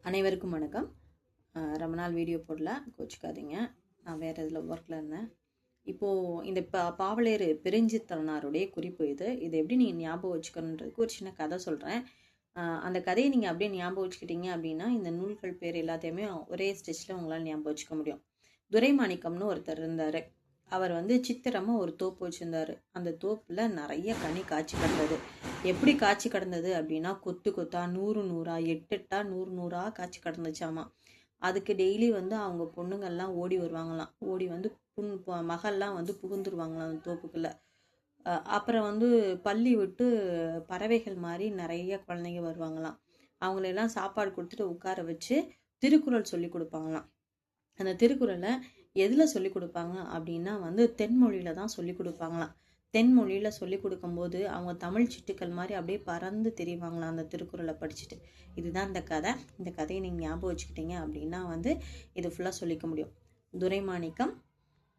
அனைவருக்கும் வணக்கம். ரொம்ப நாள் வீடியோ போடல, கோச்சிக்காதீங்க. நான் வேறு இதில் ஒர்க்கில் இருந்தேன். இப்போது இந்த பாவலேறு பெருஞ்சித்திரனாருடைய குறிப்பு இது எப்படி நீங்கள் ஞாபகம் வச்சுக்கணுன்றதுக்கு ஒரு சின்ன கதை சொல்கிறேன். அந்த கதையை நீங்கள் அப்படியே ஞாபகம் வச்சுக்கிட்டீங்க அப்படின்னா இந்த நூல்கள் பேர் எல்லாத்தையுமே ஒரே ஸ்டெச்சில் உங்களால் ஞாபகம் வச்சுக்க முடியும். துரைமாணிக்கம்னு ஒருத்தர் இருந்தார். அவர் சித்திரமாக ஒரு தோப்பு வச்சுருந்தார். அந்த தோப்பில் நிறைய கனி காய்ச்சி கிடந்தது. எப்படி காய்ச்சி கிடந்தது அப்படின்னா கொத்து கொத்தா 100 100 8 8 100 100 காய்ச்சி கிடந்துச்சாமா. அதுக்கு டெய்லி அவங்க பொண்ணுங்கள்லாம் ஓடி வருவாங்களாம். ஓடி மகள்லாம் புகுந்துருவாங்களாம் அந்த தோப்புக்குள்ளே. அப்புறம் பள்ளி விட்டு பறவைகள் மாதிரி நிறைய குழந்தைங்க வருவாங்களாம். அவங்களெல்லாம் சாப்பாடு கொடுத்துட்டு உட்கார வச்சு திருக்குறள் சொல்லி கொடுப்பாங்களாம். அந்த திருக்குறளை எதில் சொல்லி கொடுப்பாங்க அப்படின்னா தென்மொழியில் தான் சொல்லி கொடுப்பாங்களாம். தென்மொழியில் சொல்லி கொடுக்கும்போது அவங்க தமிழ் சிட்டுக்கள் மாதிரி அப்படியே பறந்து தெரிவாங்களாம் அந்த திருக்குறளை படிச்சுட்டு. இதுதான் இந்த கதை. இந்த கதையை நீங்கள் ஞாபகம் வச்சுக்கிட்டீங்க அப்படின்னா இது ஃபுல்லாக சொல்லிக்க முடியும். துரைமாணிக்கம்